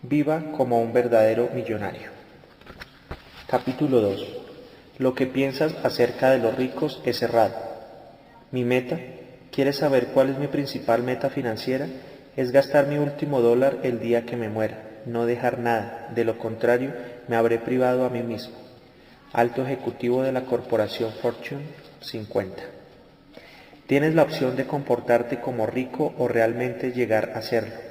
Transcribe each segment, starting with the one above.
Viva como un verdadero millonario. Capítulo 2. Lo que piensas acerca de los ricos es errado. Mi meta, ¿quieres saber cuál es mi principal meta financiera? Es gastar mi último dólar el día que me muera, no dejar nada, de lo contrario me habré privado a mí mismo. Alto ejecutivo de la corporación Fortune 50. Tienes la opción de comportarte como rico o realmente llegar a serlo.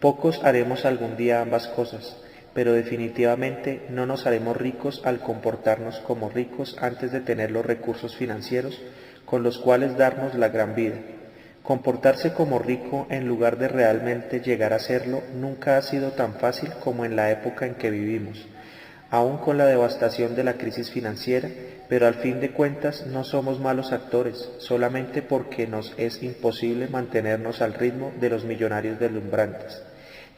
Pocos haremos algún día ambas cosas, pero definitivamente no nos haremos ricos al comportarnos como ricos antes de tener los recursos financieros con los cuales darnos la gran vida. Comportarse como rico en lugar de realmente llegar a serlo nunca ha sido tan fácil como en la época en que vivimos, aún con la devastación de la crisis financiera, pero al fin de cuentas no somos malos actores, solamente porque nos es imposible mantenernos al ritmo de los millonarios deslumbrantes,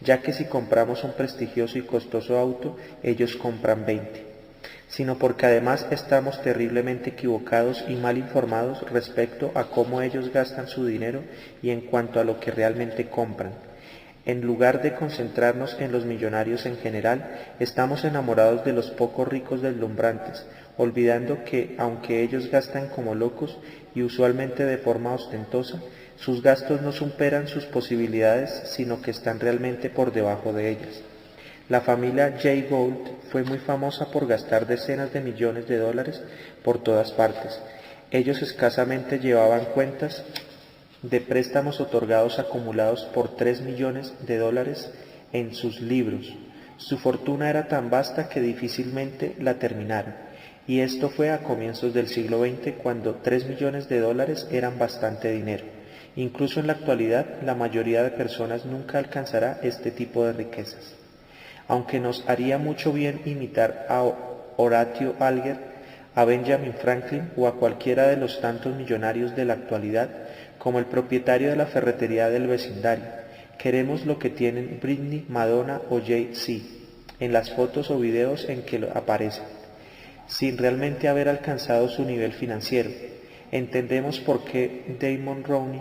ya que si compramos un prestigioso y costoso auto, ellos compran 20, sino porque además estamos terriblemente equivocados y mal informados respecto a cómo ellos gastan su dinero y en cuanto a lo que realmente compran. En lugar de concentrarnos en los millonarios en general, estamos enamorados de los pocos ricos deslumbrantes, olvidando que, aunque ellos gastan como locos y usualmente de forma ostentosa, sus gastos no superan sus posibilidades, sino que están realmente por debajo de ellas. La familia Jay Gould fue muy famosa por gastar decenas de millones de dólares por todas partes. Ellos escasamente llevaban cuentas de préstamos otorgados acumulados por 3 millones de dólares en sus libros. Su fortuna era tan vasta que difícilmente la terminaron, y esto fue a comienzos del siglo XX, cuando 3 millones de dólares eran bastante dinero. Incluso en la actualidad, la mayoría de personas nunca alcanzará este tipo de riquezas. Aunque nos haría mucho bien imitar a Horatio Alger, a Benjamin Franklin o a cualquiera de los tantos millonarios de la actualidad, como el propietario de la ferretería del vecindario, queremos lo que tienen Britney, Madonna o Jay-Z en las fotos o videos en que aparecen, sin realmente haber alcanzado su nivel financiero. Entendemos por qué Damon Rowney,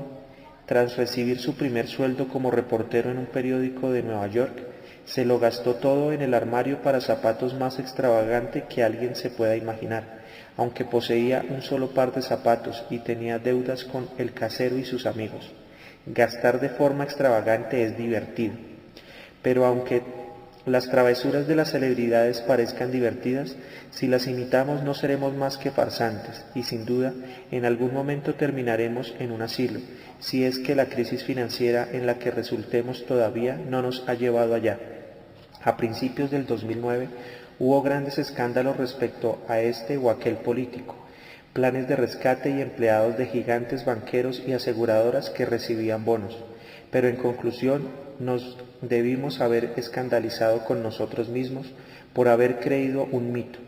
tras recibir su primer sueldo como reportero en un periódico de Nueva York, se lo gastó todo en el armario para zapatos más extravagante que alguien se pueda imaginar, aunque poseía un solo par de zapatos y tenía deudas con el casero y sus amigos. Gastar de forma extravagante es divertido, pero aunque las travesuras de las celebridades parezcan divertidas, si las imitamos no seremos más que farsantes, y sin duda en algún momento terminaremos en un asilo, si es que la crisis financiera en la que resultemos todavía no nos ha llevado allá. A principios del 2009 hubo grandes escándalos respecto a este o aquel político, planes de rescate y empleados de gigantes banqueros y aseguradoras que recibían bonos, pero en conclusión nos debimos haber escandalizado con nosotros mismos por haber creído un mito,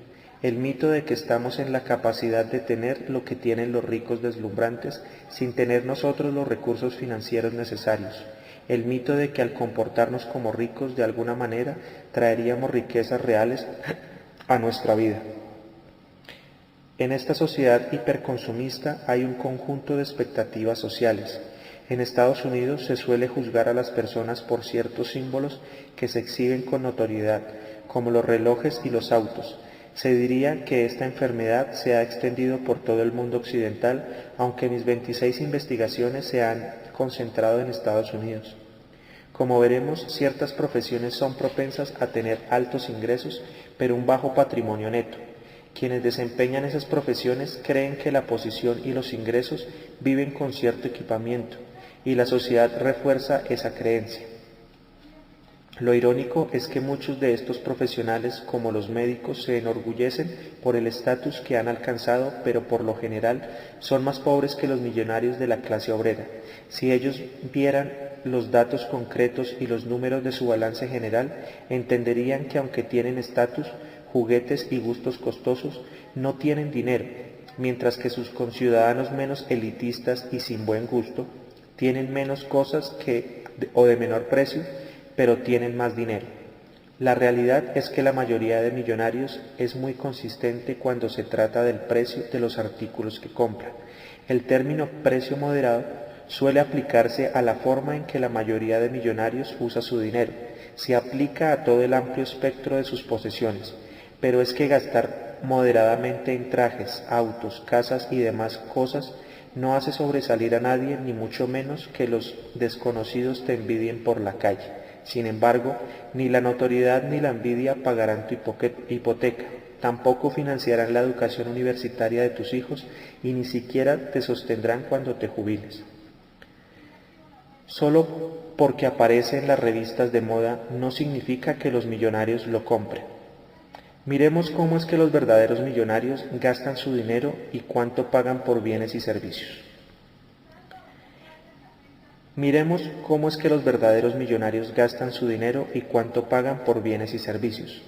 el mito de que estamos en la capacidad de tener lo que tienen los ricos deslumbrantes sin tener nosotros los recursos financieros necesarios. El mito de que al comportarnos como ricos de alguna manera traeríamos riquezas reales a nuestra vida. En esta sociedad hiperconsumista hay un conjunto de expectativas sociales. En Estados Unidos se suele juzgar a las personas por ciertos símbolos que se exhiben con notoriedad, como los relojes y los autos. Se diría que esta enfermedad se ha extendido por todo el mundo occidental, aunque mis 26 investigaciones se han concentrado en Estados Unidos. Como veremos, ciertas profesiones son propensas a tener altos ingresos, pero un bajo patrimonio neto. Quienes desempeñan esas profesiones creen que la posición y los ingresos viven con cierto equipamiento, y la sociedad refuerza esa creencia. Lo irónico es que muchos de estos profesionales, como los médicos, se enorgullecen por el estatus que han alcanzado, pero por lo general son más pobres que los millonarios de la clase obrera. Si ellos vieran los datos concretos y los números de su balance general, entenderían que aunque tienen estatus, juguetes y gustos costosos, no tienen dinero, mientras que sus conciudadanos menos elitistas y sin buen gusto tienen menos cosas o de menor precio, pero tienen más dinero. La realidad es que la mayoría de millonarios es muy consistente cuando se trata del precio de los artículos que compra. El término precio moderado suele aplicarse a la forma en que la mayoría de millonarios usa su dinero. se aplica a todo el amplio espectro de sus posesiones, pero es que gastar moderadamente en trajes, autos, casas y demás cosas no hace sobresalir a nadie, ni mucho menos que los desconocidos te envidien por la calle. Sin embargo, ni la notoriedad ni la envidia pagarán tu hipoteca, tampoco financiarán la educación universitaria de tus hijos y ni siquiera te sostendrán cuando te jubiles. Solo porque aparece en las revistas de moda no significa que los millonarios lo compren. Miremos cómo es que los verdaderos millonarios gastan su dinero y cuánto pagan por bienes y servicios. Miremos cómo es que los verdaderos millonarios gastan su dinero y cuánto pagan por bienes y servicios.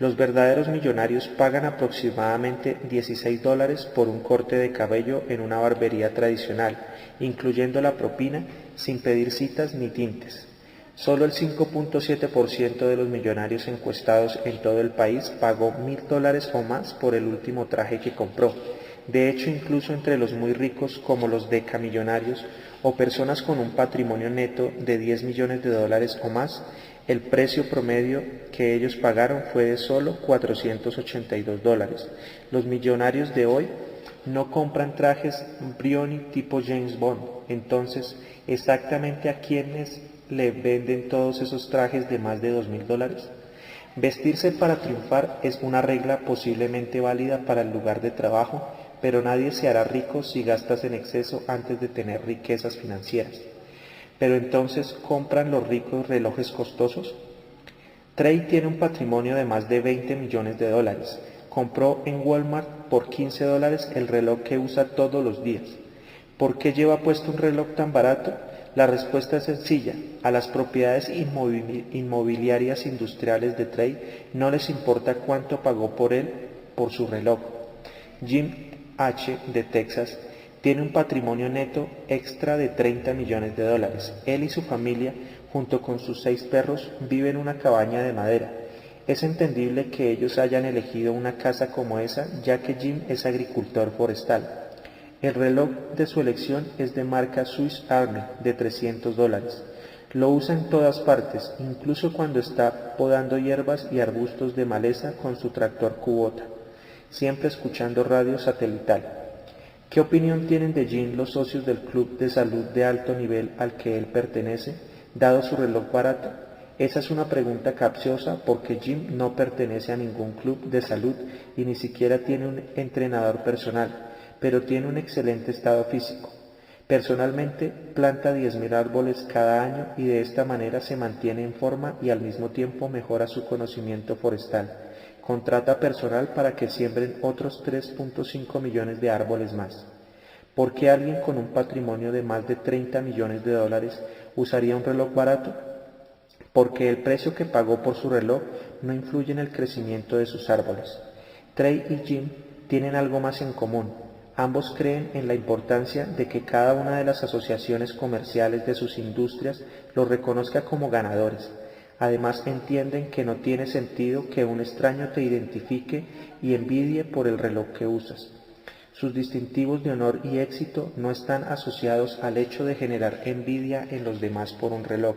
Los verdaderos millonarios pagan aproximadamente $16 por un corte de cabello en una barbería tradicional, incluyendo la propina, sin pedir citas ni tintes. Solo el 5.7% de los millonarios encuestados en todo el país pagó $1.000 o más por el último traje que compró. De hecho, incluso entre los muy ricos como los decamillonarios o personas con un patrimonio neto de $10 millones o más, el precio promedio que ellos pagaron fue de solo $482. Los millonarios de hoy no compran trajes Brioni tipo James Bond. Entonces, ¿exactamente a quiénes le venden todos esos trajes de más de $2.000? Vestirse para triunfar es una regla posiblemente válida para el lugar de trabajo, pero nadie se hará rico si gastas en exceso antes de tener riquezas financieras. Pero entonces, ¿compran los ricos relojes costosos? Trey tiene un patrimonio de más de $20 millones. Compró en Walmart por $15 el reloj que usa todos los días. ¿Por qué lleva puesto un reloj tan barato? La respuesta es sencilla. A las propiedades inmobiliarias industriales de Trey no les importa cuánto pagó por su reloj. Jim H. de Texas tiene un patrimonio neto extra de $30 millones. Él y su familia, junto con sus 6 perros, viven en una cabaña de madera. Es entendible que ellos hayan elegido una casa como esa, ya que Jim es agricultor forestal. El reloj de su elección es de marca Swiss Army de $300. Lo usa en todas partes, incluso cuando está podando hierbas y arbustos de maleza con su tractor Kubota, siempre escuchando radio satelital. ¿Qué opinión tienen de Jim los socios del club de salud de alto nivel al que él pertenece, dado su reloj barato? Esa es una pregunta capciosa porque Jim no pertenece a ningún club de salud y ni siquiera tiene un entrenador personal, pero tiene un excelente estado físico. Personalmente, planta 10.000 árboles cada año y de esta manera se mantiene en forma y al mismo tiempo mejora su conocimiento forestal. Contrata personal para que siembren otros 3.5 millones de árboles más. ¿Por qué alguien con un patrimonio de más de $30 millones usaría un reloj barato? Porque el precio que pagó por su reloj no influye en el crecimiento de sus árboles. Trey y Jim tienen algo más en común. Ambos creen en la importancia de que cada una de las asociaciones comerciales de sus industrias los reconozca como ganadores. Además entienden que no tiene sentido que un extraño te identifique y envidie por el reloj que usas. Sus distintivos de honor y éxito no están asociados al hecho de generar envidia en los demás por un reloj.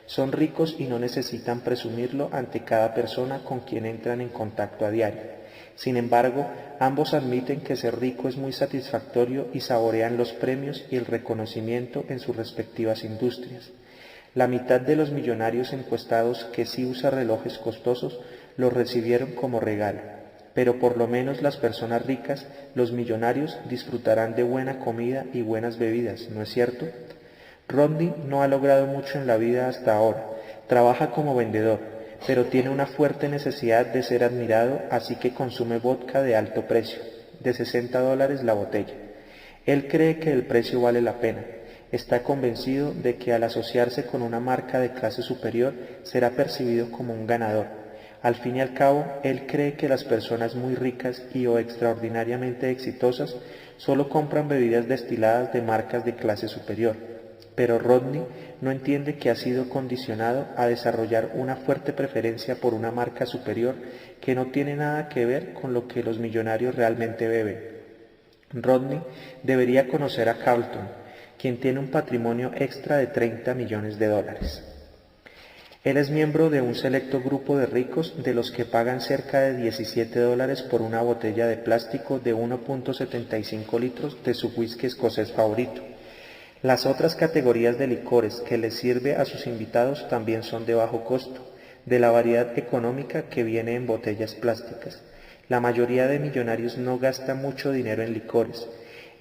Son ricos y no necesitan presumirlo ante cada persona con quien entran en contacto a diario. Sin embargo, ambos admiten que ser rico es muy satisfactorio y saborean los premios y el reconocimiento en sus respectivas industrias. La mitad de los millonarios encuestados que sí usan relojes costosos los recibieron como regalo, pero por lo menos las personas ricas, los millonarios, disfrutarán de buena comida y buenas bebidas, ¿no es cierto? Rodney no ha logrado mucho en la vida hasta ahora. Trabaja como vendedor, pero tiene una fuerte necesidad de ser admirado, así que consume vodka de alto precio, de $60 la botella. Él cree que el precio vale la pena. Está convencido de que al asociarse con una marca de clase superior será percibido como un ganador. Al fin y al cabo, él cree que las personas muy ricas y o extraordinariamente exitosas solo compran bebidas destiladas de marcas de clase superior. Pero Rodney no entiende que ha sido condicionado a desarrollar una fuerte preferencia por una marca superior que no tiene nada que ver con lo que los millonarios realmente beben. Rodney debería conocer a Carlton, quien tiene un patrimonio extra de $30 millones. Él es miembro de un selecto grupo de ricos de los que pagan cerca de $17 por una botella de plástico de 1.75 litros de su whisky escocés favorito. Las otras categorías de licores que les sirve a sus invitados también son de bajo costo, de la variedad económica que viene en botellas plásticas. La mayoría de millonarios no gasta mucho dinero en licores.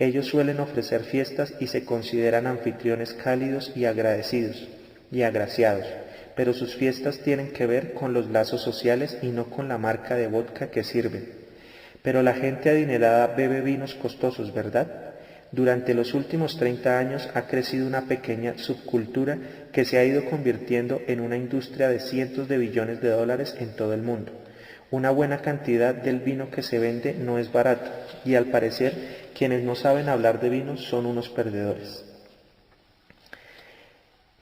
Ellos suelen ofrecer fiestas y se consideran anfitriones cálidos y agradecidos y agraciados, pero sus fiestas tienen que ver con los lazos sociales y no con la marca de vodka que sirven. Pero la gente adinerada bebe vinos costosos, ¿verdad? Durante los últimos 30 años ha crecido una pequeña subcultura que se ha ido convirtiendo en una industria de cientos de billones de dólares en todo el mundo. Una buena cantidad del vino que se vende no es barato, y al parecer quienes no saben hablar de vino son unos perdedores.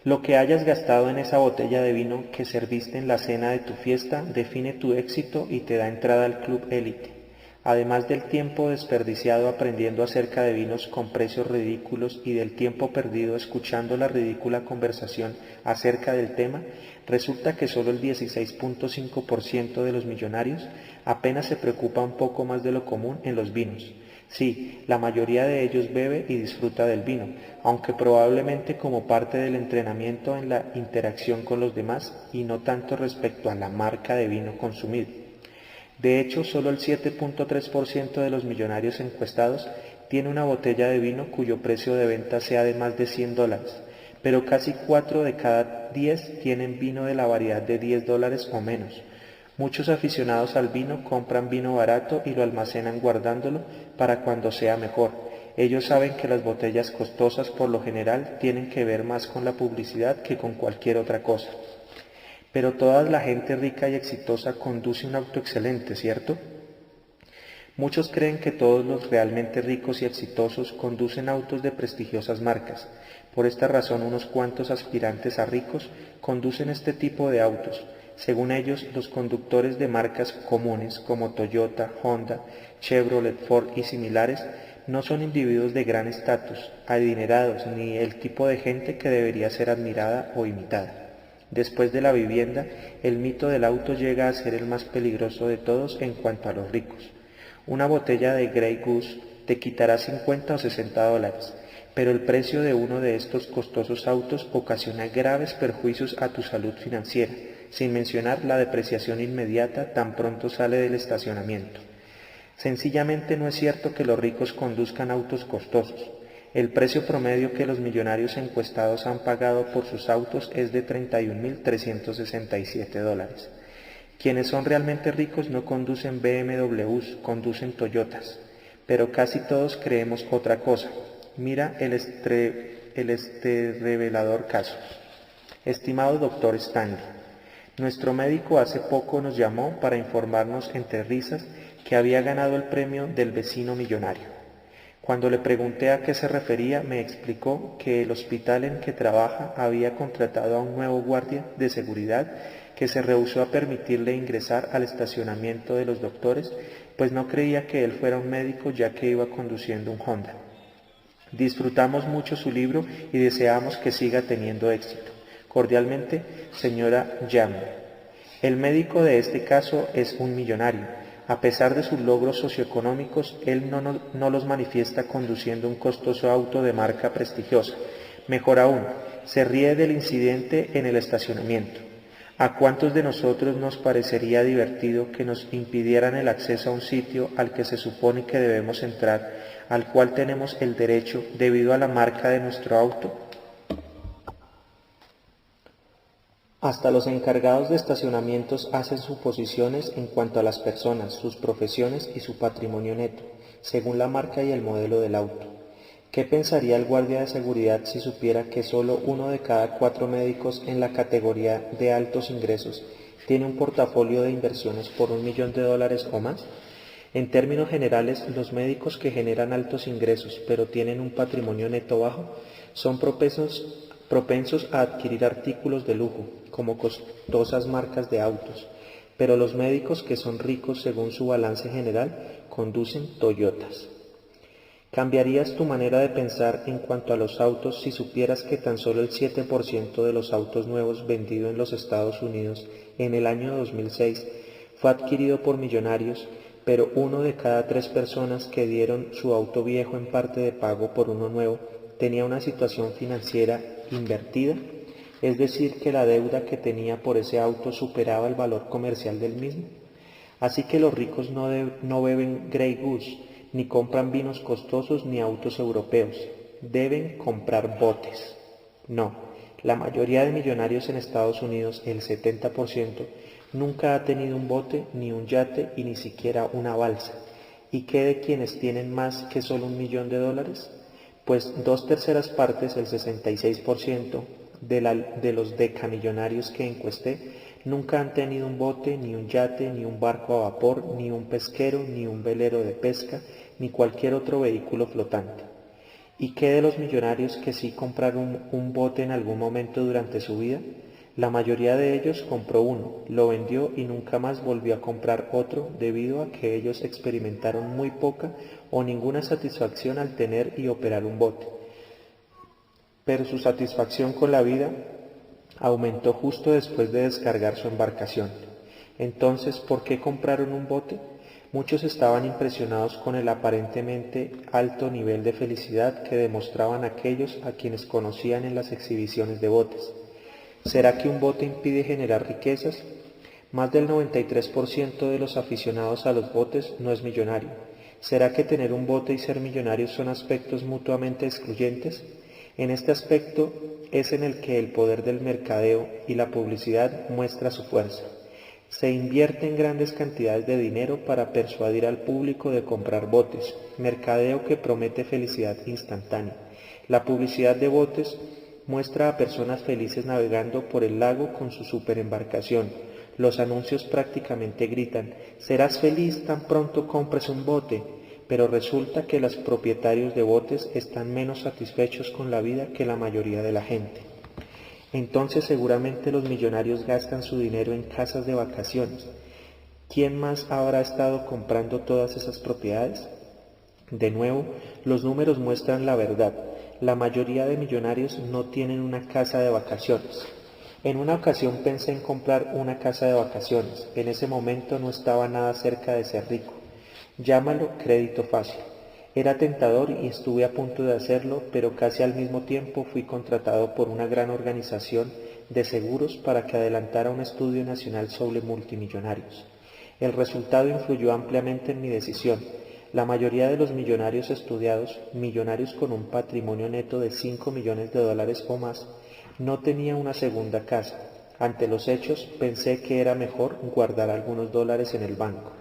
Lo que hayas gastado en esa botella de vino que serviste en la cena de tu fiesta define tu éxito y te da entrada al club élite. Además del tiempo desperdiciado aprendiendo acerca de vinos con precios ridículos y del tiempo perdido escuchando la ridícula conversación acerca del tema, resulta que solo el 16.5% de los millonarios apenas se preocupa un poco más de lo común en los vinos. Sí, la mayoría de ellos bebe y disfruta del vino, aunque probablemente como parte del entrenamiento en la interacción con los demás y no tanto respecto a la marca de vino consumido. De hecho, solo el 7.3% de los millonarios encuestados tiene una botella de vino cuyo precio de venta sea de más de $100, pero casi 4 de cada 10 tienen vino de la variedad de $10 o menos. Muchos aficionados al vino compran vino barato y lo almacenan guardándolo para cuando sea mejor. Ellos saben que las botellas costosas por lo general tienen que ver más con la publicidad que con cualquier otra cosa. Pero toda la gente rica y exitosa conduce un auto excelente, ¿cierto? Muchos creen que todos los realmente ricos y exitosos conducen autos de prestigiosas marcas. Por esta razón, unos cuantos aspirantes a ricos conducen este tipo de autos. Según ellos, los conductores de marcas comunes como Toyota, Honda, Chevrolet, Ford y similares no son individuos de gran estatus, adinerados, ni el tipo de gente que debería ser admirada o imitada. Después de la vivienda, el mito del auto llega a ser el más peligroso de todos en cuanto a los ricos. Una botella de Grey Goose te quitará 50 o $60, pero el precio de uno de estos costosos autos ocasiona graves perjuicios a tu salud financiera, sin mencionar la depreciación inmediata tan pronto sale del estacionamiento. Sencillamente no es cierto que los ricos conduzcan autos costosos. El precio promedio que los millonarios encuestados han pagado por sus autos es de $31.367. Quienes son realmente ricos no conducen BMWs, conducen Toyotas. Pero casi todos creemos otra cosa. Mira este revelador caso. Estimado doctor Stanley, nuestro médico hace poco nos llamó para informarnos entre risas que había ganado el premio del vecino millonario. Cuando le pregunté a qué se refería, me explicó que el hospital en que trabaja había contratado a un nuevo guardia de seguridad que se rehusó a permitirle ingresar al estacionamiento de los doctores, pues no creía que él fuera un médico ya que iba conduciendo un Honda. Disfrutamos mucho su libro y deseamos que siga teniendo éxito. Cordialmente, señora Young. El médico de este caso es un millonario. A pesar de sus logros socioeconómicos, él no los manifiesta conduciendo un costoso auto de marca prestigiosa. Mejor aún, se ríe del incidente en el estacionamiento. ¿A cuántos de nosotros nos parecería divertido que nos impidieran el acceso a un sitio al que se supone que debemos entrar, al cual tenemos el derecho debido a la marca de nuestro auto? Hasta los encargados de estacionamientos hacen suposiciones en cuanto a las personas, sus profesiones y su patrimonio neto, según la marca y el modelo del auto. ¿Qué pensaría el guardia de seguridad si supiera que solo uno de cada 4 médicos en la categoría de altos ingresos tiene un portafolio de inversiones por $1 millón o más? En términos generales, los médicos que generan altos ingresos pero tienen un patrimonio neto bajo son propensos a adquirir artículos de lujo, como costosas marcas de autos, pero los médicos que son ricos según su balance general conducen Toyotas. ¿Cambiarías tu manera de pensar en cuanto a los autos si supieras que tan solo el 7% de los autos nuevos vendidos en los Estados Unidos en el año 2006 fue adquirido por millonarios, pero uno de cada 3 personas que dieron su auto viejo en parte de pago por uno nuevo tenía una situación financiera invertida? Es decir, que la deuda que tenía por ese auto superaba el valor comercial del mismo. Así que los ricos no beben Grey Goose, ni compran vinos costosos ni autos europeos. Deben comprar botes. No, la mayoría de millonarios en Estados Unidos, el 70%, nunca ha tenido un bote, ni un yate y ni siquiera una balsa. ¿Y qué de quienes tienen más que solo $1.000.000? Pues 2/3 partes, el 66%, de los decamillonarios que encuesté, nunca han tenido un bote, ni un yate, ni un barco a vapor, ni un pesquero, ni un velero de pesca, ni cualquier otro vehículo flotante. ¿Y qué de los millonarios que sí compraron un bote en algún momento durante su vida? La mayoría de ellos compró uno, lo vendió y nunca más volvió a comprar otro debido a que ellos experimentaron muy poca o ninguna satisfacción al tener y operar un bote. Pero su satisfacción con la vida aumentó justo después de descargar su embarcación. Entonces, ¿por qué compraron un bote? Muchos estaban impresionados con el aparentemente alto nivel de felicidad que demostraban aquellos a quienes conocían en las exhibiciones de botes. ¿Será que un bote impide generar riquezas? Más del 93% de los aficionados a los botes no es millonario. ¿Será que tener un bote y ser millonario son aspectos mutuamente excluyentes? En este aspecto es en el que el poder del mercadeo y la publicidad muestra su fuerza. Se invierten grandes cantidades de dinero para persuadir al público de comprar botes, mercadeo que promete felicidad instantánea. La publicidad de botes muestra a personas felices navegando por el lago con su superembarcación. Los anuncios prácticamente gritan: «Serás feliz tan pronto compres un bote», pero resulta que los propietarios de botes están menos satisfechos con la vida que la mayoría de la gente. Entonces seguramente los millonarios gastan su dinero en casas de vacaciones. ¿Quién más habrá estado comprando todas esas propiedades? De nuevo, los números muestran la verdad. La mayoría de millonarios no tienen una casa de vacaciones. En una ocasión pensé en comprar una casa de vacaciones. En ese momento no estaba nada cerca de ser rico. Llámalo crédito fácil. Era tentador y estuve a punto de hacerlo, pero casi al mismo tiempo fui contratado por una gran organización de seguros para que adelantara un estudio nacional sobre multimillonarios. El resultado influyó ampliamente en mi decisión. La mayoría de los millonarios estudiados, millonarios con un patrimonio neto de $5 millones o más, no tenía una segunda casa. Ante los hechos, pensé que era mejor guardar algunos dólares en el banco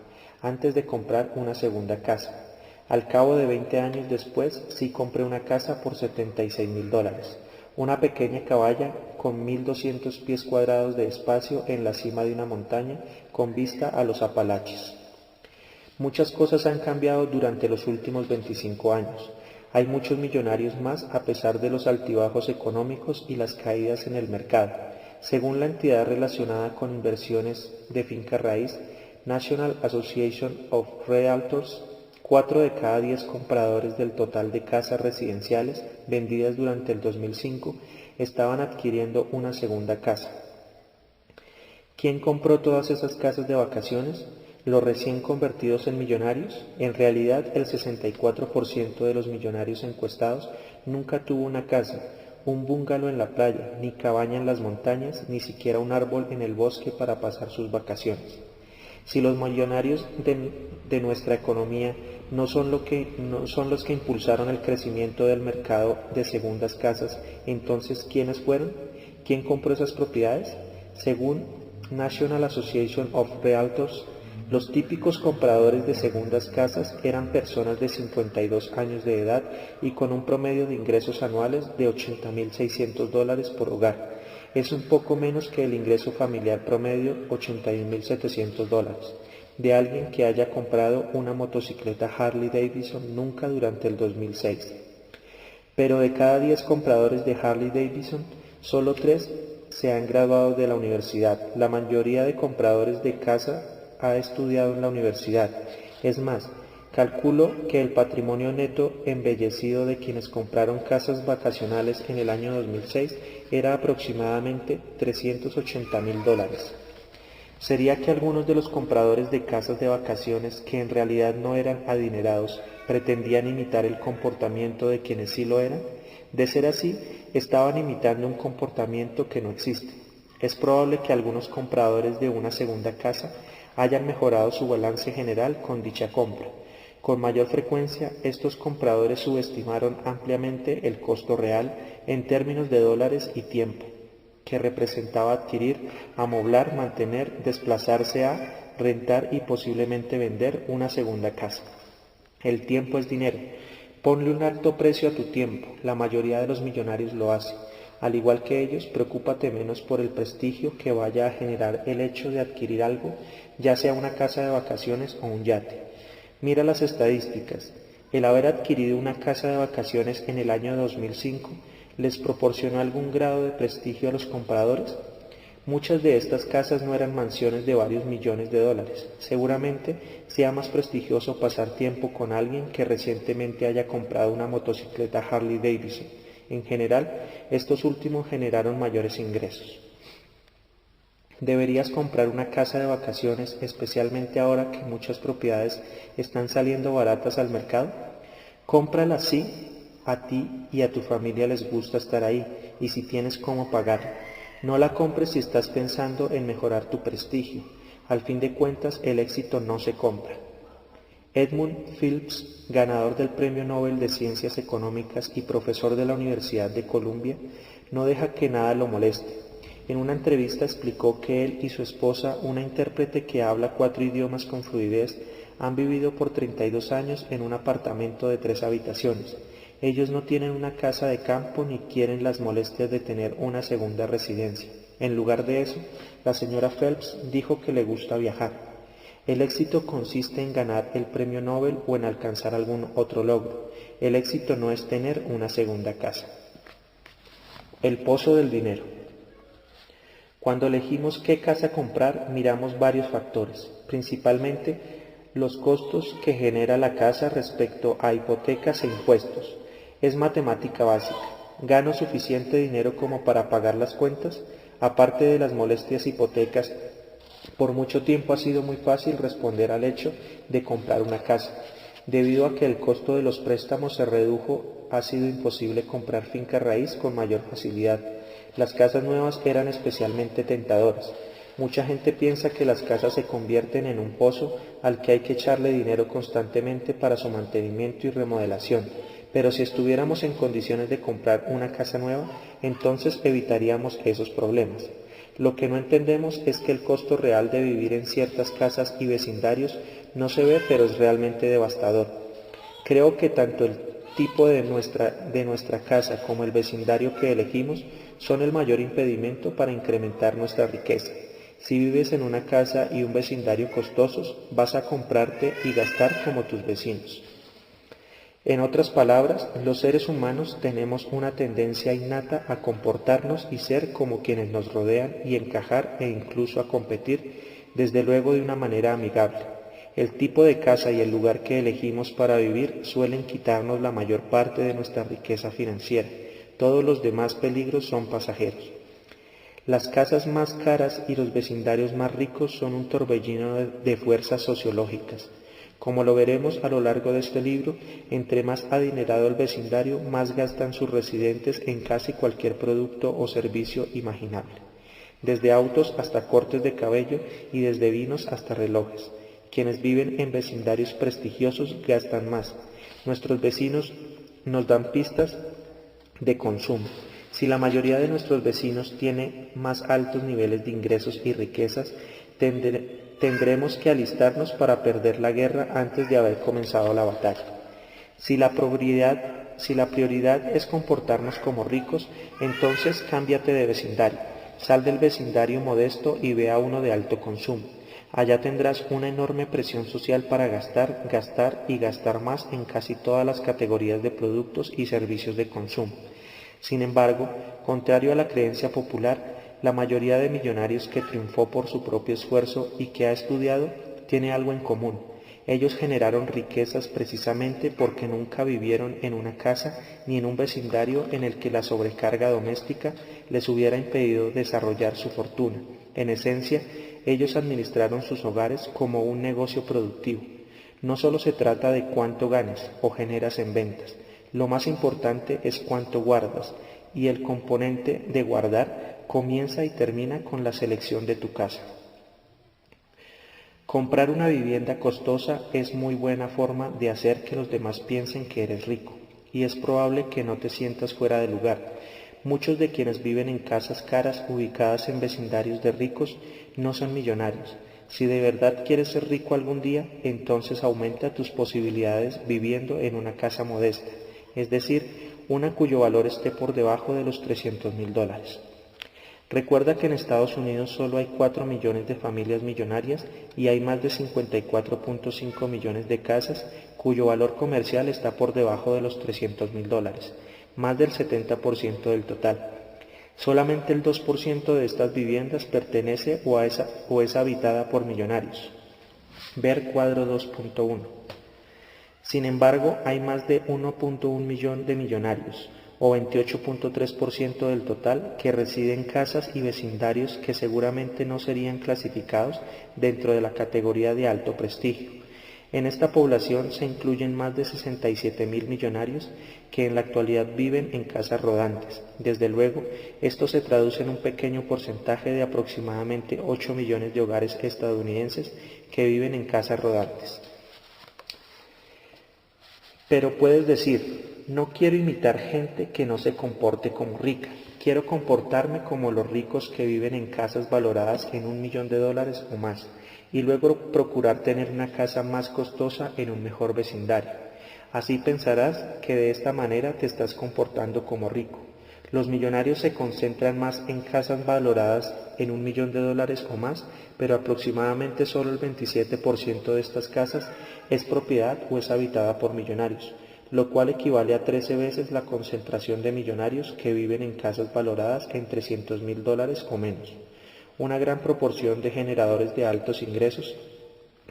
antes de comprar una segunda casa. Al cabo de 20 años después, sí compré una casa por $76.000, una pequeña cabaña con 1.200 pies cuadrados de espacio en la cima de una montaña con vista a los Apalaches. Muchas cosas han cambiado durante los últimos 25 años. Hay muchos millonarios más a pesar de los altibajos económicos y las caídas en el mercado. Según la entidad relacionada con inversiones de finca raíz, National Association of Realtors, 4 de cada 10 compradores del total de casas residenciales vendidas durante el 2005 estaban adquiriendo una segunda casa. ¿Quién compró todas esas casas de vacaciones? ¿Los recién convertidos en millonarios? En realidad, el 64% de los millonarios encuestados nunca tuvo una casa, un bungalow en la playa, ni cabaña en las montañas, ni siquiera un árbol en el bosque para pasar sus vacaciones. Si los millonarios de nuestra economía no son los que impulsaron el crecimiento del mercado de segundas casas, entonces ¿quiénes fueron? ¿Quién compró esas propiedades? Según National Association of Realtors, los típicos compradores de segundas casas eran personas de 52 años de edad y con un promedio de ingresos anuales de $80.600 por hogar. Es un poco menos que el ingreso familiar promedio, $81.700, de alguien que haya comprado una motocicleta Harley Davidson nunca durante el 2006. Pero de cada 10 compradores de Harley Davidson, solo 3 se han graduado de la universidad. La mayoría de compradores de casa ha estudiado en la universidad. Es más, Calculo que el patrimonio neto embellecido de quienes compraron casas vacacionales en el año 2006 era aproximadamente $380.000. ¿Sería que algunos de los compradores de casas de vacaciones, que en realidad no eran adinerados, pretendían imitar el comportamiento de quienes sí lo eran? De ser así, estaban imitando un comportamiento que no existe. Es probable que algunos compradores de una segunda casa hayan mejorado su balance general con dicha compra. Con mayor frecuencia, estos compradores subestimaron ampliamente el costo real en términos de dólares y tiempo que representaba adquirir, amoblar, mantener, desplazarse a, rentar y posiblemente vender una segunda casa. El tiempo es dinero. Ponle un alto precio a tu tiempo. La mayoría de los millonarios lo hace. Al igual que ellos, preocúpate menos por el prestigio que vaya a generar el hecho de adquirir algo, ya sea una casa de vacaciones o un yate. Mira las estadísticas. El haber adquirido una casa de vacaciones en el año 2005 les proporcionó algún grado de prestigio a los compradores. Muchas de estas casas no eran mansiones de varios millones de dólares. Seguramente sea más prestigioso pasar tiempo con alguien que recientemente haya comprado una motocicleta Harley Davidson. En general, estos últimos generaron mayores ingresos. ¿Deberías comprar una casa de vacaciones, especialmente ahora que muchas propiedades están saliendo baratas al mercado? Cómprala si a ti y a tu familia les gusta estar ahí y si tienes cómo pagarla. No la compres si estás pensando en mejorar tu prestigio. Al fin de cuentas, el éxito no se compra. Edmund Phillips, ganador del Premio Nobel de Ciencias Económicas y profesor de la Universidad de Columbia, no deja que nada lo moleste. En una entrevista explicó que él y su esposa, una intérprete que habla 4 idiomas con fluidez, han vivido por 32 años en un apartamento de 3 habitaciones. Ellos no tienen una casa de campo ni quieren las molestias de tener una segunda residencia. En lugar de eso, la señora Phelps dijo que le gusta viajar. El éxito consiste en ganar el premio Nobel o en alcanzar algún otro logro. El éxito no es tener una segunda casa. El pozo del dinero. Cuando elegimos qué casa comprar, miramos varios factores, principalmente los costos que genera la casa respecto a hipotecas e impuestos. Es matemática básica. ¿Gano suficiente dinero como para pagar las cuentas? Aparte de las molestias hipotecas, por mucho tiempo ha sido muy fácil responder al hecho de comprar una casa. Debido a que el costo de los préstamos se redujo, ha sido imposible comprar finca raíz con mayor facilidad. Las casas nuevas eran especialmente tentadoras. Mucha gente piensa que las casas se convierten en un pozo al que hay que echarle dinero constantemente para su mantenimiento y remodelación. Pero si estuviéramos en condiciones de comprar una casa nueva, entonces evitaríamos esos problemas. Lo que no entendemos es que el costo real de vivir en ciertas casas y vecindarios no se ve, pero es realmente devastador. Creo que tanto el tipo de nuestra casa como el vecindario que elegimos son el mayor impedimento para incrementar nuestra riqueza. Si vives en una casa y un vecindario costosos, vas a comprarte y gastar como tus vecinos. En otras palabras, los seres humanos tenemos una tendencia innata a comportarnos y ser como quienes nos rodean y encajar e incluso a competir, desde luego de una manera amigable. El tipo de casa y el lugar que elegimos para vivir suelen quitarnos la mayor parte de nuestra riqueza financiera. Todos los demás peligros son pasajeros. Las casas más caras y los vecindarios más ricos son un torbellino de fuerzas sociológicas. Como lo veremos a lo largo de este libro, entre más adinerado el vecindario, más gastan sus residentes en casi cualquier producto o servicio imaginable, desde autos hasta cortes de cabello y desde vinos hasta relojes. Quienes viven en vecindarios prestigiosos gastan más. Nuestros vecinos nos dan pistas de consumo. Si la mayoría de nuestros vecinos tiene más altos niveles de ingresos y riquezas, tendremos que alistarnos para perder la guerra antes de haber comenzado la batalla. Si la prioridad es comportarnos como ricos, entonces cámbiate de vecindario. Sal del vecindario modesto y ve a uno de alto consumo. Allá tendrás una enorme presión social para gastar, gastar y gastar más en casi todas las categorías de productos y servicios de consumo. Sin embargo, contrario a la creencia popular, la mayoría de millonarios que triunfó por su propio esfuerzo y que ha estudiado tiene algo en común. Ellos generaron riquezas precisamente porque nunca vivieron en una casa ni en un vecindario en el que la sobrecarga doméstica les hubiera impedido desarrollar su fortuna. En esencia, ellos administraron sus hogares como un negocio productivo. No solo se trata de cuánto ganes o generas en ventas, lo más importante es cuánto guardas, y el componente de guardar comienza y termina con la selección de tu casa. Comprar una vivienda costosa es muy buena forma de hacer que los demás piensen que eres rico, y es probable que no te sientas fuera de lugar. Muchos de quienes viven en casas caras ubicadas en vecindarios de ricos no son millonarios. Si de verdad quieres ser rico algún día, entonces aumenta tus posibilidades viviendo en una casa modesta, es decir, una cuyo valor esté por debajo de los $300,000. Recuerda que en Estados Unidos solo hay 4 millones de familias millonarias y hay más de 54.5 millones de casas cuyo valor comercial está por debajo de los $300,000, más del 70% del total. Solamente el 2% de estas viviendas pertenece o es habitada por millonarios. Ver cuadro 2.1. Sin embargo, hay más de 1.1 millón de millonarios, o 28.3% del total, que residen en casas y vecindarios que seguramente no serían clasificados dentro de la categoría de alto prestigio. En esta población se incluyen más de 67.000 millonarios que en la actualidad viven en casas rodantes. Desde luego, esto se traduce en un pequeño porcentaje de aproximadamente 8 millones de hogares estadounidenses que viven en casas rodantes. Pero puedes decir, no quiero imitar gente que no se comporte como rica, quiero comportarme como los ricos que viven en casas valoradas en $1 millón o más, y luego procurar tener una casa más costosa en un mejor vecindario. Así pensarás que de esta manera te estás comportando como rico. Los millonarios se concentran más en casas valoradas en $1 millón o más, pero aproximadamente solo el 27% de estas casas es propiedad o es habitada por millonarios, lo cual equivale a 13 veces la concentración de millonarios que viven en casas valoradas en $300,000 o menos. Una gran proporción de generadores de altos ingresos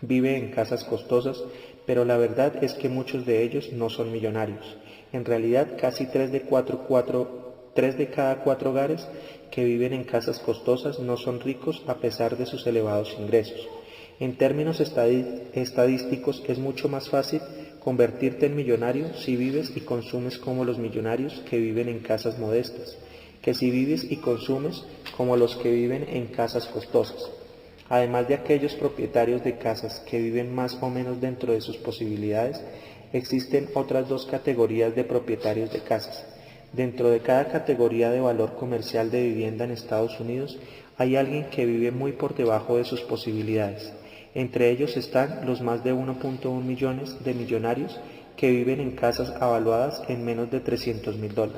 vive en casas costosas, pero la verdad es que muchos de ellos no son millonarios. En realidad, casi 3 de cada 4 hogares que viven en casas costosas no son ricos a pesar de sus elevados ingresos. En términos estadísticos, es mucho más fácil convertirte en millonario si vives y consumes como los millonarios que viven en casas modestas, que si vives y consumes como los que viven en casas costosas. Además de aquellos propietarios de casas que viven más o menos dentro de sus posibilidades, existen otras 2 categorías de propietarios de casas. Dentro de cada categoría de valor comercial de vivienda en Estados Unidos, hay alguien que vive muy por debajo de sus posibilidades. Entre ellos están los más de 1.1 millones de millonarios que viven en casas avaluadas en menos de $300,000.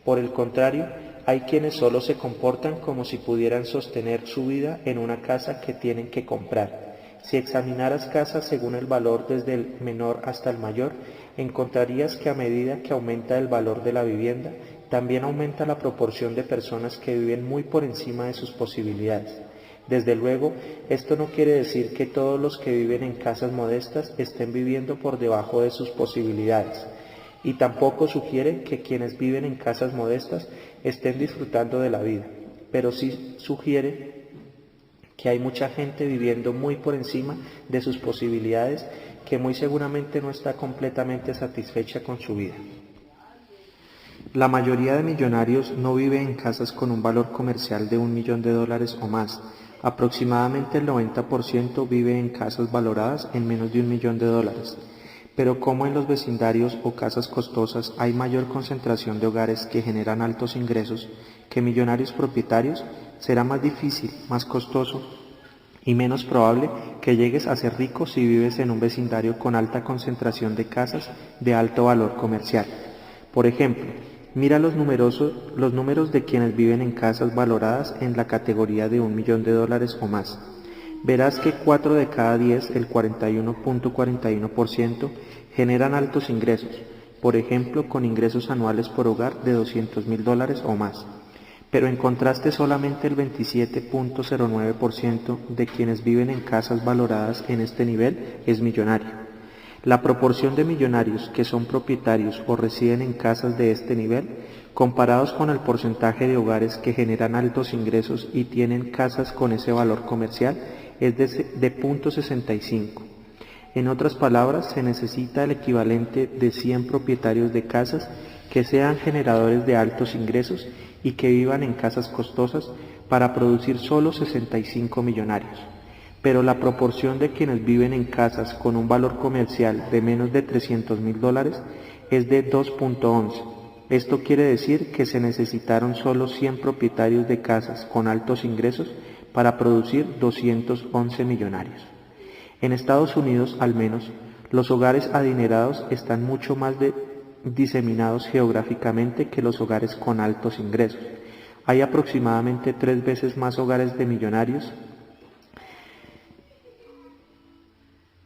Por el contrario, hay quienes solo se comportan como si pudieran sostener su vida en una casa que tienen que comprar. Si examinaras casas según el valor desde el menor hasta el mayor, encontrarías que a medida que aumenta el valor de la vivienda, también aumenta la proporción de personas que viven muy por encima de sus posibilidades. Desde luego, esto no quiere decir que todos los que viven en casas modestas estén viviendo por debajo de sus posibilidades, y tampoco sugiere que quienes viven en casas modestas estén disfrutando de la vida, pero sí sugiere que hay mucha gente viviendo muy por encima de sus posibilidades que muy seguramente no está completamente satisfecha con su vida. La mayoría de millonarios no vive en casas con un valor comercial de $1 millón o más. Aproximadamente el 90% vive en casas valoradas en menos de $1 millón. Pero como en los vecindarios o casas costosas hay mayor concentración de hogares que generan altos ingresos que millonarios propietarios, será más difícil, más costoso y menos probable que llegues a ser rico si vives en un vecindario con alta concentración de casas de alto valor comercial. Por ejemplo, mira los números de quienes viven en casas valoradas en la categoría de $1 millón o más. Verás que 4 de cada 10, el 41.41%, generan altos ingresos, por ejemplo, con ingresos anuales por hogar de $200,000 o más. pero en contraste solamente el 27.09% de quienes viven en casas valoradas en este nivel es millonario. La proporción de millonarios que son propietarios o residen en casas de este nivel, comparados con el porcentaje de hogares que generan altos ingresos y tienen casas con ese valor comercial, es de 0.65. En otras palabras, se necesita el equivalente de 100 propietarios de casas que sean generadores de altos ingresos y que vivan en casas costosas para producir solo 65 millonarios. Pero la proporción de quienes viven en casas con un valor comercial de menos de $300,000 es de 2.11. Esto quiere decir que se necesitaron solo 100 propietarios de casas con altos ingresos para producir 211 millonarios. En Estados Unidos, al menos, los hogares adinerados están mucho más diseminados geográficamente que los hogares con altos ingresos. Hay aproximadamente 3 veces más hogares de millonarios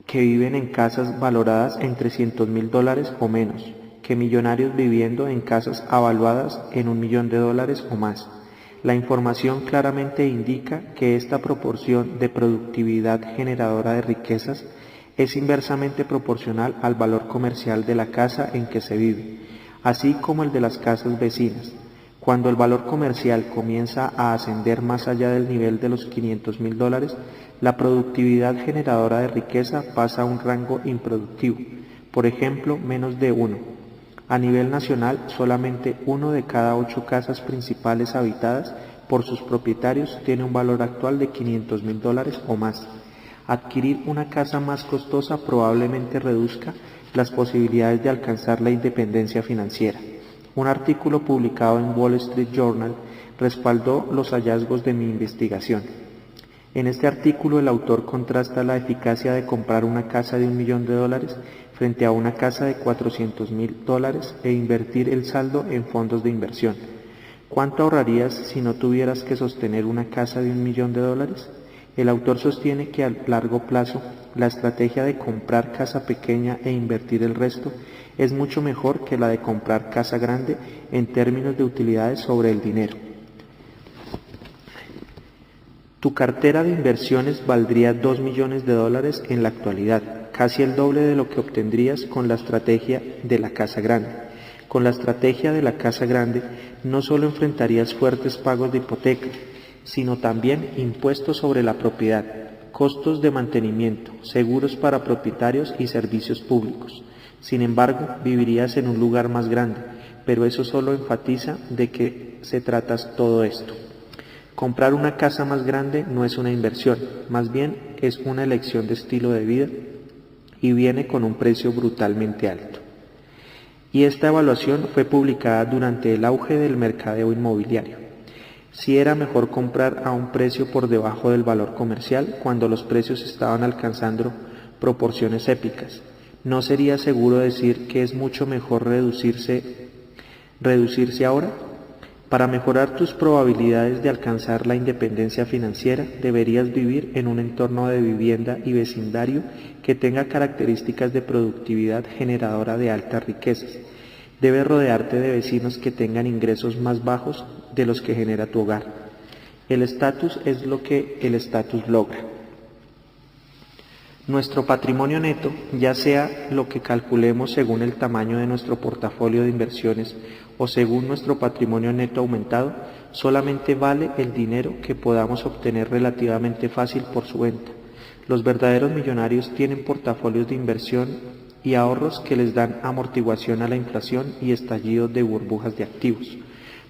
que viven en casas valoradas en $300,000 o menos, que millonarios viviendo en casas avaluadas en $1 millón o más. La información claramente indica que esta proporción de productividad generadora de riquezas es inversamente proporcional al valor comercial de la casa en que se vive, así como el de las casas vecinas. Cuando el valor comercial comienza a ascender más allá del nivel de los $500,000, la productividad generadora de riqueza pasa a un rango improductivo, por ejemplo, menos de 1. A nivel nacional, solamente 1 de cada 8 casas principales habitadas por sus propietarios tiene un valor actual de $500,000 o más. Adquirir una casa más costosa probablemente reduzca las posibilidades de alcanzar la independencia financiera. Un artículo publicado en Wall Street Journal respaldó los hallazgos de mi investigación. En este artículo el autor contrasta la eficacia de comprar una casa de $1 millón frente a una casa de $400,000 e invertir el saldo en fondos de inversión. ¿Cuánto ahorrarías si no tuvieras que sostener una casa de $1 millón? El autor sostiene que a largo plazo la estrategia de comprar casa pequeña e invertir el resto es mucho mejor que la de comprar casa grande en términos de utilidades sobre el dinero. Tu cartera de inversiones valdría $2 millones en la actualidad, casi el doble de lo que obtendrías con la estrategia de la casa grande. Con la estrategia de la casa grande no solo enfrentarías fuertes pagos de hipoteca, sino también impuestos sobre la propiedad, costos de mantenimiento, seguros para propietarios y servicios públicos. Sin embargo, vivirías en un lugar más grande, pero eso solo enfatiza de qué se trata todo esto. Comprar una casa más grande no es una inversión, más bien es una elección de estilo de vida y viene con un precio brutalmente alto. Y esta evaluación fue publicada durante el auge del mercadeo inmobiliario. Si era mejor comprar a un precio por debajo del valor comercial cuando los precios estaban alcanzando proporciones épicas. ¿No sería seguro decir que es mucho mejor reducirse ahora? Para mejorar tus probabilidades de alcanzar la independencia financiera, deberías vivir en un entorno de vivienda y vecindario que tenga características de productividad generadora de altas riquezas. Debes rodearte de vecinos que tengan ingresos más bajos de los que genera tu hogar. El estatus es lo que el estatus logra. Nuestro patrimonio neto, ya sea lo que calculemos según el tamaño de nuestro portafolio de inversiones o según nuestro patrimonio neto aumentado, solamente vale el dinero que podamos obtener relativamente fácil por su venta. Los verdaderos millonarios tienen portafolios de inversión y ahorros que les dan amortiguación a la inflación y estallidos de burbujas de activos.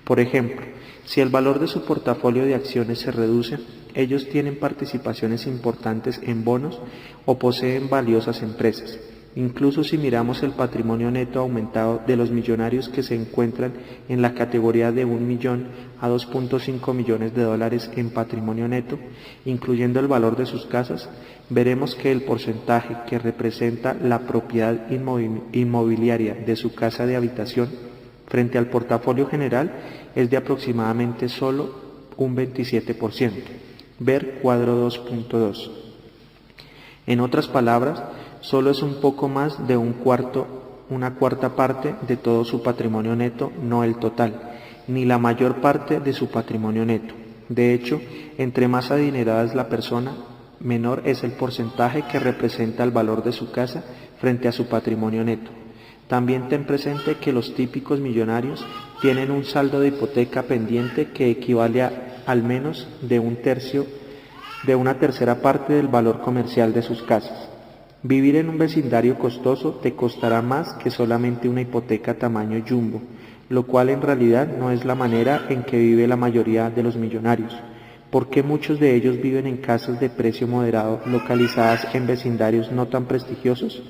Por ejemplo, si el valor de su portafolio de acciones se reduce, ellos tienen participaciones importantes en bonos o poseen valiosas empresas. Incluso si miramos el patrimonio neto aumentado de los millonarios que se encuentran en la categoría de 1 millón a 2.5 millones de dólares en patrimonio neto, incluyendo el valor de sus casas, veremos que el porcentaje que representa la propiedad inmobiliaria de su casa de habitación frente al portafolio general es de aproximadamente solo un 27%. Ver cuadro 2.2. En otras palabras, solo es un poco más de un cuarto una cuarta parte de todo su patrimonio neto, no el total, ni la mayor parte de su patrimonio neto. De hecho, entre más adinerada es la persona, menor es el porcentaje que representa el valor de su casa frente a su patrimonio neto. También ten presente que los típicos millonarios tienen un saldo de hipoteca pendiente que equivale a al menos de una tercera parte del valor comercial de sus casas. Vivir en un vecindario costoso te costará más que solamente una hipoteca tamaño jumbo, lo cual en realidad no es la manera en que vive la mayoría de los millonarios. ¿Por qué muchos de ellos viven en casas de precio moderado localizadas en vecindarios no tan prestigiosos?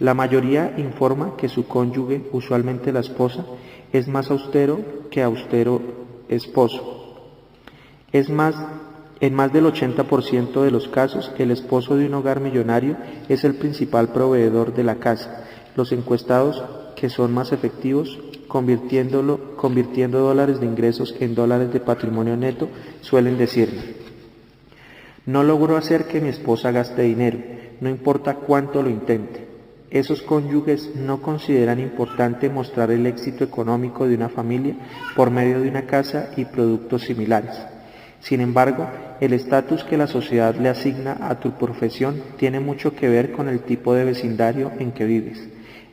La mayoría informa que su cónyuge, usualmente la esposa, es más austero que austero esposo. En más del 80% de los casos, el esposo de un hogar millonario es el principal proveedor de la casa. Los encuestados, que son más efectivos, convirtiendo dólares de ingresos en dólares de patrimonio neto, suelen decirle: no logro hacer que mi esposa gaste dinero, no importa cuánto lo intente. Esos cónyuges no consideran importante mostrar el éxito económico de una familia por medio de una casa y productos similares. Sin embargo, el estatus que la sociedad le asigna a tu profesión tiene mucho que ver con el tipo de vecindario en que vives.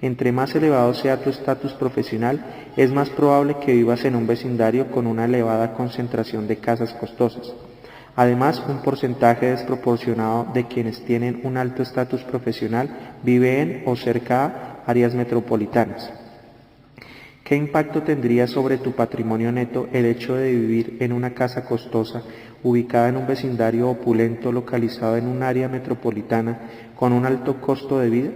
Entre más elevado sea tu estatus profesional, es más probable que vivas en un vecindario con una elevada concentración de casas costosas. Además, un porcentaje desproporcionado de quienes tienen un alto estatus profesional vive en o cerca a áreas metropolitanas. ¿Qué impacto tendría sobre tu patrimonio neto el hecho de vivir en una casa costosa, ubicada en un vecindario opulento localizado en un área metropolitana con un alto costo de vida?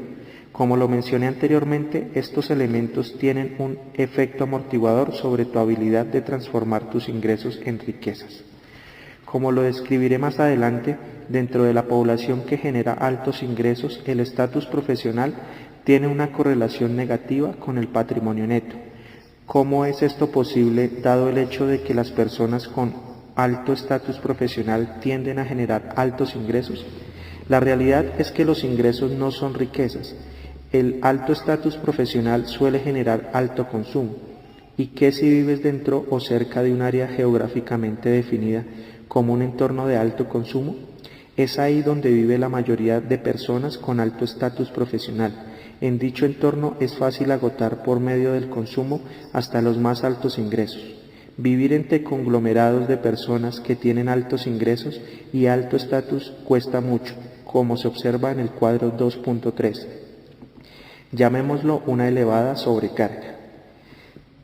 Como lo mencioné anteriormente, estos elementos tienen un efecto amortiguador sobre tu habilidad de transformar tus ingresos en riquezas. Como lo describiré más adelante, dentro de la población que genera altos ingresos, el estatus profesional tiene una correlación negativa con el patrimonio neto. ¿Cómo es esto posible, dado el hecho de que las personas con alto estatus profesional tienden a generar altos ingresos? La realidad es que los ingresos no son riquezas. El alto estatus profesional suele generar alto consumo. ¿Y qué si vives dentro o cerca de un área geográficamente definida como un entorno de alto consumo? Es ahí donde vive la mayoría de personas con alto estatus profesional. En dicho entorno es fácil agotar por medio del consumo hasta los más altos ingresos. Vivir entre conglomerados de personas que tienen altos ingresos y alto estatus cuesta mucho, como se observa en el cuadro 2.3. Llamémoslo una elevada sobrecarga.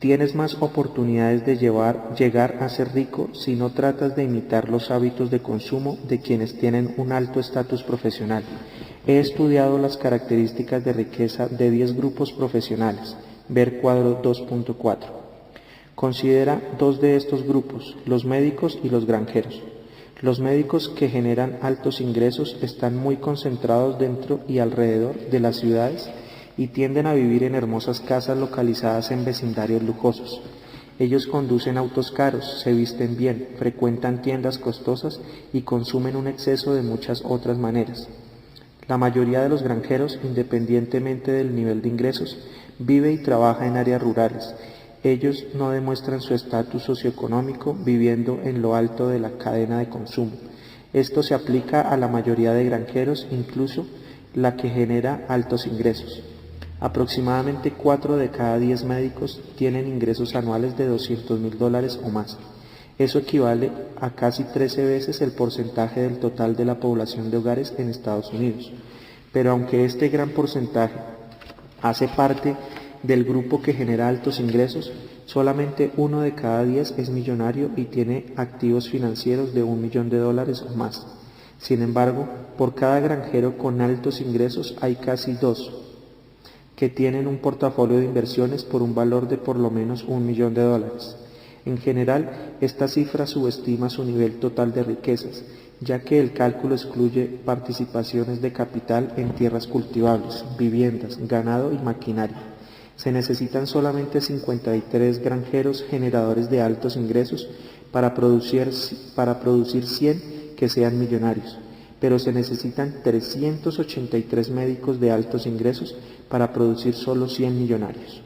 Tienes más oportunidades de llegar a ser rico si no tratas de imitar los hábitos de consumo de quienes tienen un alto estatus profesional. He estudiado las características de riqueza de 10 grupos profesionales. Ver cuadro 2.4. Considera dos de estos grupos, los médicos y los granjeros. Los médicos que generan altos ingresos están muy concentrados dentro y alrededor de las ciudades y tienden a vivir en hermosas casas localizadas en vecindarios lujosos. Ellos conducen autos caros, se visten bien, frecuentan tiendas costosas y consumen un exceso de muchas otras maneras. La mayoría de los granjeros, independientemente del nivel de ingresos, vive y trabaja en áreas rurales. Ellos no demuestran su estatus socioeconómico viviendo en lo alto de la cadena de consumo. Esto se aplica a la mayoría de granjeros, incluso la que genera altos ingresos. Aproximadamente 4 de cada 10 médicos tienen ingresos anuales de $200,000 o más. Eso equivale a casi 13 veces el porcentaje del total de la población de hogares en Estados Unidos. Pero aunque este gran porcentaje hace parte del grupo que genera altos ingresos, solamente 1 de cada 10 es millonario y tiene activos financieros de $1 millón o más. Sin embargo, por cada granjero con altos ingresos hay casi 2 que tienen un portafolio de inversiones por un valor de por lo menos $1 millón. En general, esta cifra subestima su nivel total de riquezas, ya que el cálculo excluye participaciones de capital en tierras cultivables, viviendas, ganado y maquinaria. Se necesitan solamente 53 granjeros generadores de altos ingresos para producir 100 que sean millonarios. pero se necesitan 383 médicos de altos ingresos para producir solo 100 millonarios.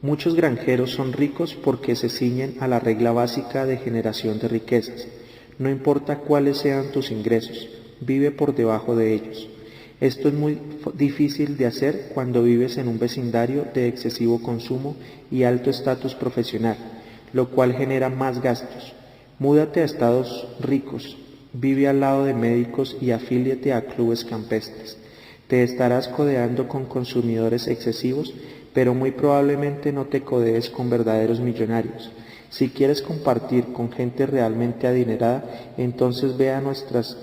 Muchos granjeros son ricos porque se ciñen a la regla básica de generación de riquezas. No importa cuáles sean tus ingresos, vive por debajo de ellos. Esto es muy difícil de hacer cuando vives en un vecindario de excesivo consumo y alto estatus profesional, lo cual genera más gastos. Múdate a estados ricos, vive al lado de médicos y afíliate a clubes campestres. Te estarás codeando con consumidores excesivos, pero muy probablemente no te codees con verdaderos millonarios. Si quieres compartir con gente realmente adinerada, entonces ve a nuestras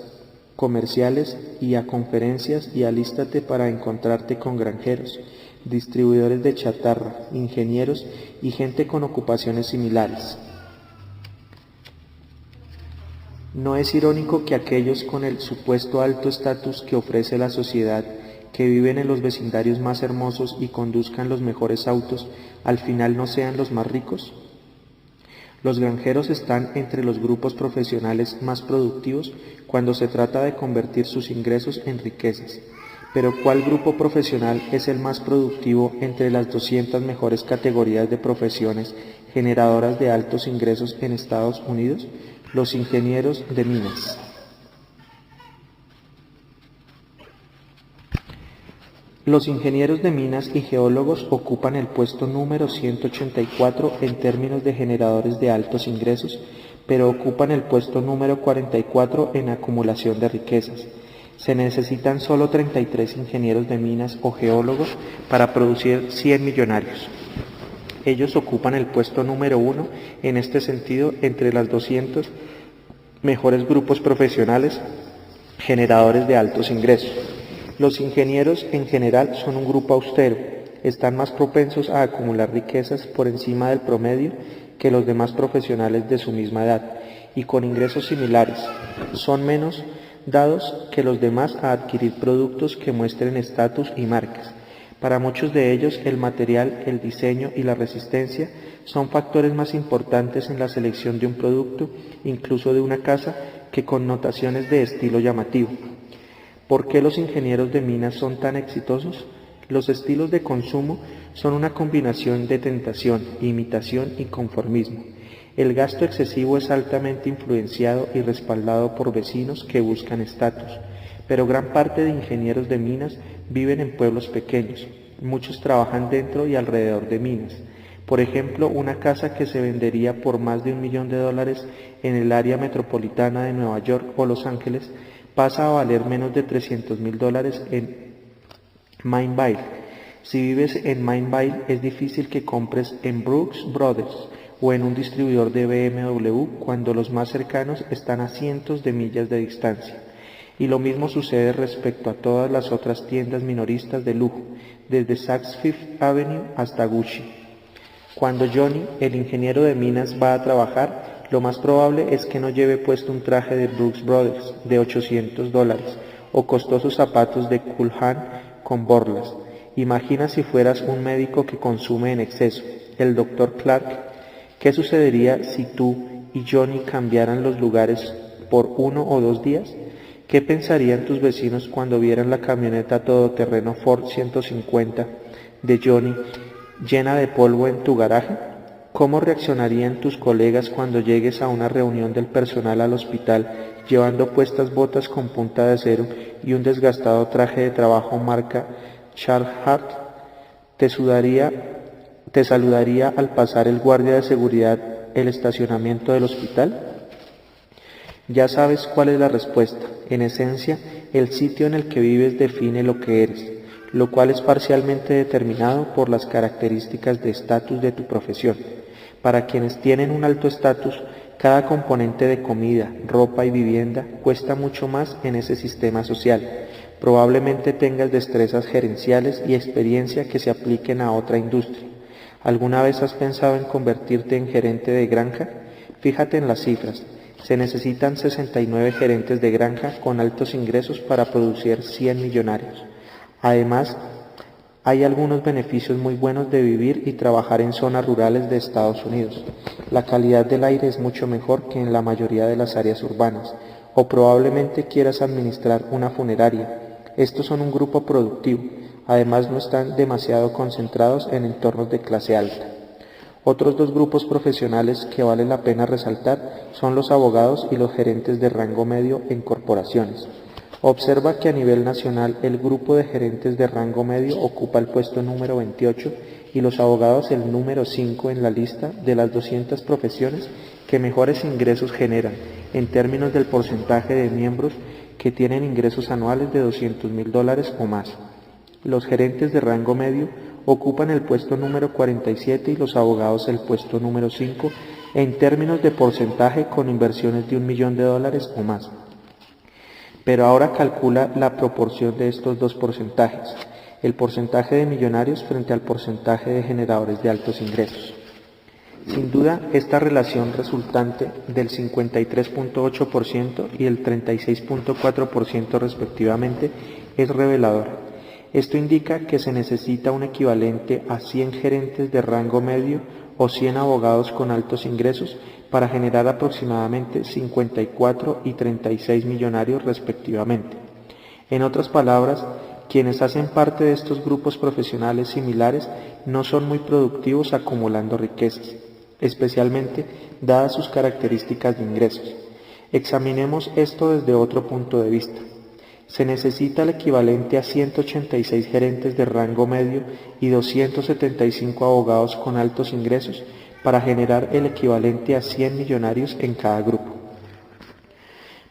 comerciales y a conferencias y alístate para encontrarte con granjeros, distribuidores de chatarra, ingenieros y gente con ocupaciones similares. ¿No es irónico que aquellos con el supuesto alto estatus que ofrece la sociedad, que viven en los vecindarios más hermosos y conduzcan los mejores autos, al final no sean los más ricos? Los granjeros están entre los grupos profesionales más productivos cuando se trata de convertir sus ingresos en riquezas. Pero ¿cuál grupo profesional es el más productivo entre las 200 mejores categorías de profesiones generadoras de altos ingresos en Estados Unidos? Los ingenieros de minas. Los ingenieros de minas y geólogos ocupan el puesto número 184 en términos de generadores de altos ingresos, pero ocupan el puesto número 44 en acumulación de riquezas. Se necesitan solo 33 ingenieros de minas o geólogos para producir 100 millonarios. Ellos ocupan el puesto número 1 en este sentido entre las 200 mejores grupos profesionales generadores de altos ingresos. Los ingenieros en general son un grupo austero, están más propensos a acumular riquezas por encima del promedio que los demás profesionales de su misma edad y con ingresos similares. Son menos dados que los demás a adquirir productos que muestren estatus y marcas. Para muchos de ellos, el material, el diseño y la resistencia son factores más importantes en la selección de un producto, incluso de una casa, que connotaciones de estilo llamativo. ¿Por qué los ingenieros de minas son tan exitosos? Los estilos de consumo son una combinación de tentación, imitación y conformismo. El gasto excesivo es altamente influenciado y respaldado por vecinos que buscan estatus, pero gran parte de ingenieros de minas viven en pueblos pequeños. Muchos trabajan dentro y alrededor de minas. Por ejemplo, una casa que se vendería por más de $1 millón en el área metropolitana de Nueva York o Los Ángeles pasa a valer menos de $300,000 en Mineville. Si vives en Mineville, es difícil que compres en Brooks Brothers o en un distribuidor de BMW cuando los más cercanos están a cientos de millas de distancia. Y lo mismo sucede respecto a todas las otras tiendas minoristas de lujo, desde Saks Fifth Avenue hasta Gucci. Cuando Johnny, el ingeniero de minas, va a trabajar, lo más probable es que no lleve puesto un traje de Brooks Brothers de $800 o costosos zapatos de Culhane con borlas. Imagina si fueras un médico que consume en exceso, el Dr. Clark. ¿Qué sucedería si tú y Johnny cambiaran los lugares por 1 o 2 días? ¿Qué pensarían tus vecinos cuando vieran la camioneta todoterreno Ford 150 de Johnny llena de polvo en tu garaje? ¿Cómo reaccionarían tus colegas cuando llegues a una reunión del personal al hospital llevando puestas botas con punta de acero y un desgastado traje de trabajo marca Carhartt? ¿Te saludaría al pasar el guardia de seguridad el estacionamiento del hospital? Ya sabes cuál es la respuesta. En esencia, el sitio en el que vives define lo que eres, lo cual es parcialmente determinado por las características de estatus de tu profesión. Para quienes tienen un alto estatus, cada componente de comida, ropa y vivienda cuesta mucho más en ese sistema social. Probablemente tengas destrezas gerenciales y experiencia que se apliquen a otra industria. ¿Alguna vez has pensado en convertirte en gerente de granja? Fíjate en las cifras. Se necesitan 69 gerentes de granja con altos ingresos para producir 100 millonarios. Además, Hay algunos beneficios muy buenos de vivir y trabajar en zonas rurales de Estados Unidos. La calidad del aire es mucho mejor que en la mayoría de las áreas urbanas, o probablemente quieras administrar una funeraria. Estos son un grupo productivo, además no están demasiado concentrados en entornos de clase alta. Otros dos grupos profesionales que vale la pena resaltar son los abogados y los gerentes de rango medio en corporaciones. Observa que a nivel nacional el grupo de gerentes de rango medio ocupa el puesto número 28 y los abogados el número 5 en la lista de las 200 profesiones que mejores ingresos generan en términos del porcentaje de miembros que tienen ingresos anuales de $200,000 o más. Los gerentes de rango medio ocupan el puesto número 47 y los abogados el puesto número 5 en términos de porcentaje con inversiones de $1,000,000 o más. Pero ahora calcula la proporción de estos dos porcentajes, el porcentaje de millonarios frente al porcentaje de generadores de altos ingresos. Sin duda, esta relación resultante del 53.8% y el 36.4% respectivamente es reveladora. Esto indica que se necesita un equivalente a 100 gerentes de rango medio o 100 abogados con altos ingresos para generar aproximadamente 54 y 36 millonarios respectivamente. En otras palabras, quienes hacen parte de estos grupos profesionales similares no son muy productivos acumulando riquezas, especialmente dadas sus características de ingresos. Examinemos esto desde otro punto de vista. Se necesita el equivalente a 186 gerentes de rango medio y 275 abogados con altos ingresos para generar el equivalente a 100 millonarios en cada grupo.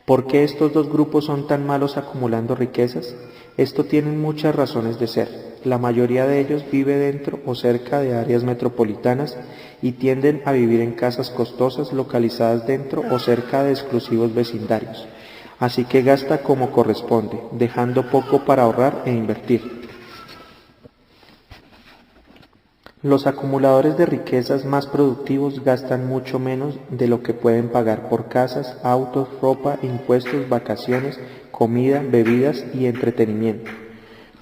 ¿Por qué estos dos grupos son tan malos acumulando riquezas? Esto tiene muchas razones de ser. La mayoría de ellos vive dentro o cerca de áreas metropolitanas y tienden a vivir en casas costosas localizadas dentro o cerca de exclusivos vecindarios. Así que gasta como corresponde, dejando poco para ahorrar e invertir. Los acumuladores de riquezas más productivos gastan mucho menos de lo que pueden pagar por casas, autos, ropa, impuestos, vacaciones, comida, bebidas y entretenimiento.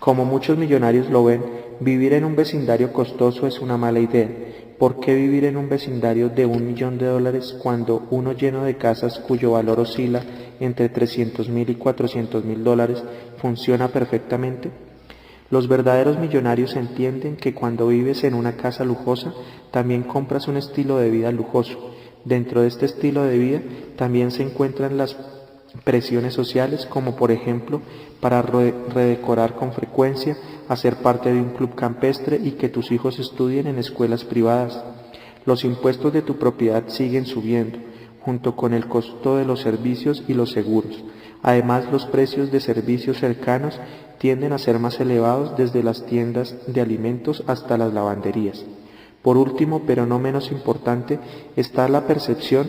Como muchos millonarios lo ven, vivir en un vecindario costoso es una mala idea. ¿Por qué vivir en un vecindario de $1,000,000 cuando uno lleno de casas cuyo valor oscila entre $300,000 y $400,000 funciona perfectamente? Los verdaderos millonarios entienden que cuando vives en una casa lujosa, también compras un estilo de vida lujoso. Dentro de este estilo de vida también se encuentran las presiones sociales, como por ejemplo para redecorar con frecuencia, hacer parte de un club campestre y que tus hijos estudien en escuelas privadas. Los impuestos de tu propiedad siguen subiendo, junto con el costo de los servicios y los seguros. Además, los precios de servicios cercanos tienden a ser más elevados desde las tiendas de alimentos hasta las lavanderías. Por último, pero no menos importante, está la percepción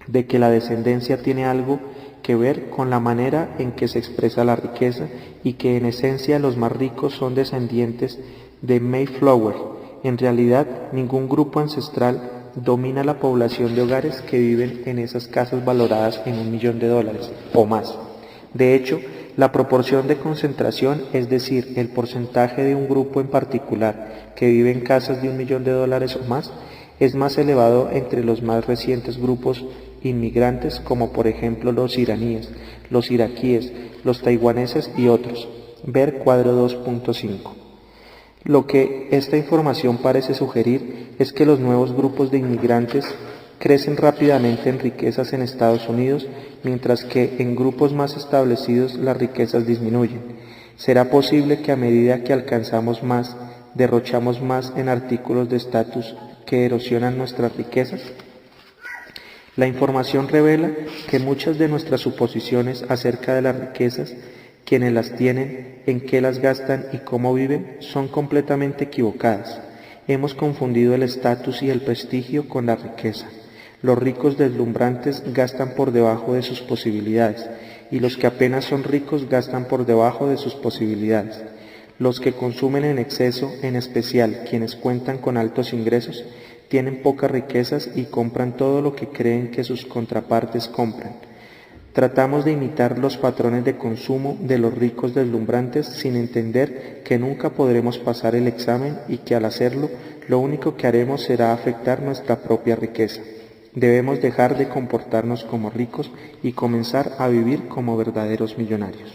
de que la descendencia tiene algo que ver con la manera en que se expresa la riqueza y que en esencia los más ricos son descendientes de Mayflower. En realidad, ningún grupo ancestral domina la población de hogares que viven en esas casas valoradas en $1,000,000 o más. De hecho, la proporción de concentración, es decir, el porcentaje de un grupo en particular que vive en casas de $1,000,000 o más, es más elevado entre los más recientes grupos inmigrantes como por ejemplo los iraníes, los iraquíes, los taiwaneses y otros. Ver cuadro 2.5. Lo que esta información parece sugerir es que los nuevos grupos de inmigrantes crecen rápidamente en riquezas en Estados Unidos, mientras que en grupos más establecidos las riquezas disminuyen. ¿Será posible que a medida que alcanzamos más, derrochamos más en artículos de estatus que erosionan nuestras riquezas? La información revela que muchas de nuestras suposiciones acerca de las riquezas, quienes las tienen, en qué las gastan y cómo viven, son completamente equivocadas. Hemos confundido el estatus y el prestigio con la riqueza. Los ricos deslumbrantes gastan por debajo de sus posibilidades, y los que apenas son ricos gastan por debajo de sus posibilidades. Los que consumen en exceso, en especial quienes cuentan con altos ingresos, tienen pocas riquezas y compran todo lo que creen que sus contrapartes compran. Tratamos de imitar los patrones de consumo de los ricos deslumbrantes sin entender que nunca podremos pasar el examen y que al hacerlo, lo único que haremos será afectar nuestra propia riqueza. Debemos dejar de comportarnos como ricos y comenzar a vivir como verdaderos millonarios.